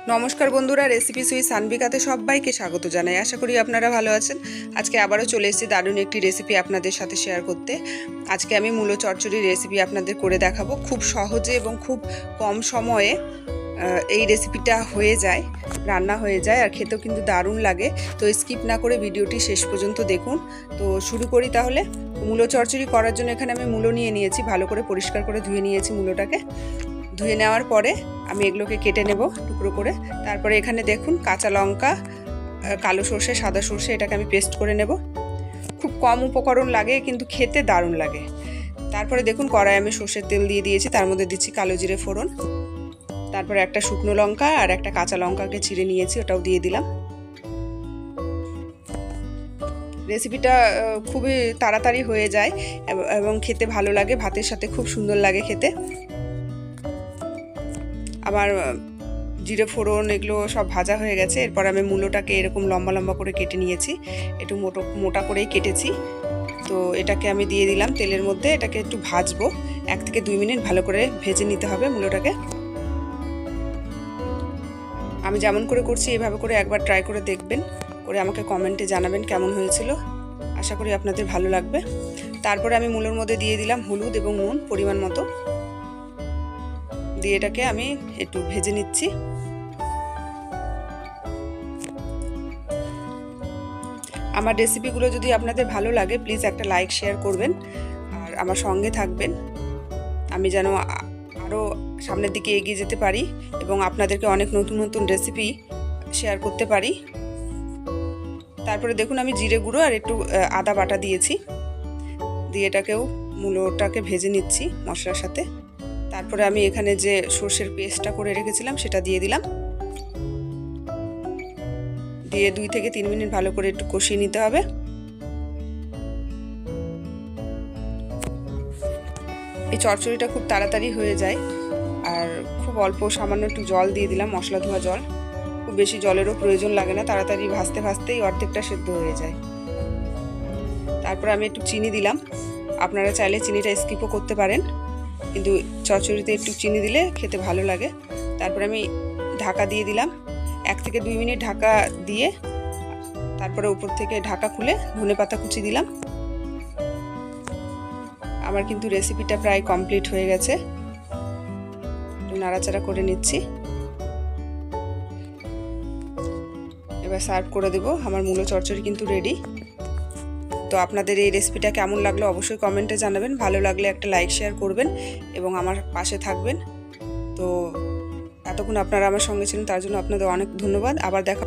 नमस्कार बंधुरा रेसिपि सुई सानविकाते सबाइके स्वागत जानाई। आशा करी आपनारा भालो आछेन। आजके आबारो चले एसेछि दारुण एकटी रेसिपि आपनादेर साथे शेयार करते। आजके आमि मूलो चच्चড়ি रेसिपि आपनादेर करे देखाबो। खूब सहजे एबं खूब कम समये এই রেসিপিটা হয়ে যায়, রান্না হয়ে যায় আর খেতেও কিন্তু দারুণ লাগে। তো স্কিপ না করে ভিডিওটি শেষ পর্যন্ত দেখুন। তো শুরু করি তাহলে। মূলো চচ্চড়ি করার জন্য এখানে আমি মূলো নিয়ে নিয়েছি, ভালো করে পরিষ্কার করে ধুয়ে নিয়েছি। মূলোটাকে ধুয়ে নেওয়ার পরে আমি এগুলোকে কেটে নেব টুকরো করে। তারপরে এখানে দেখুন কাঁচা লঙ্কা, কালো সর্ষে, সাদা সর্ষে, এটাকে আমি পেস্ট করে নেব। খুব কম উপকরণ লাগে কিন্তু খেতে দারুণ লাগে। তারপরে দেখুন কড়াই আমি সর্ষের তেল দিয়ে দিয়েছি, তার মধ্যে দিচ্ছি কালো জিরে ফোড়ন। তারপরে একটা শুকনো লঙ্কা আর একটা কাঁচা লঙ্কাকে চিড়ে নিয়েছি, ওটাও দিয়ে দিলাম। রেসিপিটা খুবই তাড়াতাড়ি হয়ে যায় এবং খেতে ভালো লাগে, ভাতের সাথে খুব সুন্দর লাগে খেতে। আমার জিরে ফোড়ন এগুলো সব ভাজা হয়ে গেছে। এরপর আমি মূলোটাকে এরকম লম্বা লম্বা করে কেটে নিয়েছি, একটু মোটা করেই কেটেছি। তো এটাকে আমি দিয়ে দিলাম তেলের মধ্যে। এটাকে একটু ভাজবো, 1 থেকে 2 মিনিট ভালো করে ভেজে নিতে হবে মূলোটাকে। আমি যেমন করে করছি এভাবে করে একবার ট্রাই করে দেখবেন, করে আমাকে কমেন্টে জানাবেন কেমন হয়েছিল। আশা করি আপনাদের ভালো লাগবে। তারপরে আমি মূলোর মধ্যে দিয়ে দিলাম হলুদ এবং নুন পরিমাণ মতো, দিয়ে এটাকে আমি একটু ভেজে নিচ্ছি। আমার রেসিপিগুলো যদি আপনাদের ভালো লাগে প্লিজ একটা লাইক শেয়ার করবেন আর আমার সঙ্গে থাকবেন, আমি যেন আরও সামনের দিকে এগিয়ে যেতে পারি এবং আপনাদেরকে অনেক নতুন নতুন রেসিপি শেয়ার করতে পারি। তারপরে দেখুন আমি জিরে গুঁড়ো আর একটু আদা বাটা দিয়েছি, দিয়ে এটাকেও মূলোটাকে ভেজে নিচ্ছি মশলার সাথে। তারপরে আমি এখানে যে সর্ষের পেস্টটা করে রেখেছিলাম সেটা দিয়ে দিলাম, দিয়ে 2 থেকে 3 মিনিট ভালো করে একটু কষিয়ে নিতে হবে। এই চচ্চড়িটা খুব তাড়াতাড়ি হয়ে যায় আর খুব অল্প সামান্য একটু জল দিয়ে দিলাম, মশলা ধোয়া জল। খুব বেশি জলেরও প্রয়োজন লাগে না, তাড়াতাড়ি ভাজতে ভাজতেই অর্ধেকটা সেদ্ধ হয়ে যায়। তারপর আমি একটু চিনি দিলাম, আপনারা চাইলে চিনিটা স্কিপও করতে পারেন, কিন্তু চচ্চড়িতে একটু চিনি দিলে খেতে ভালো লাগে। তারপর আমি ঢাকা দিয়ে দিলাম, 1 থেকে 2 মিনিট ঢাকা দিয়ে তারপরে উপর থেকে ঢাকা খুলে ধনেপাতা কুচি দিলাম। আমার কিন্তু রেসিপিটা প্রায় কমপ্লিট হয়ে গেছে, একটু নাড়াচাড়া করে নিচ্ছি। এবার সার্ভ করে দেব। আমার মূলো চচ্চড়ি কিন্তু রেডি। তো আপনাদের এই রেসিপিটা কেমন লাগলো অবশ্যই কমেন্টে জানাবেন। ভালো লাগলে একটা লাইক শেয়ার করবেন এবং আমার পাশে থাকবেন। তো এতক্ষণ আপনারা আমার সঙ্গে ছিলেন তার জন্য আপনাদের অনেক ধন্যবাদ। আবার দেখা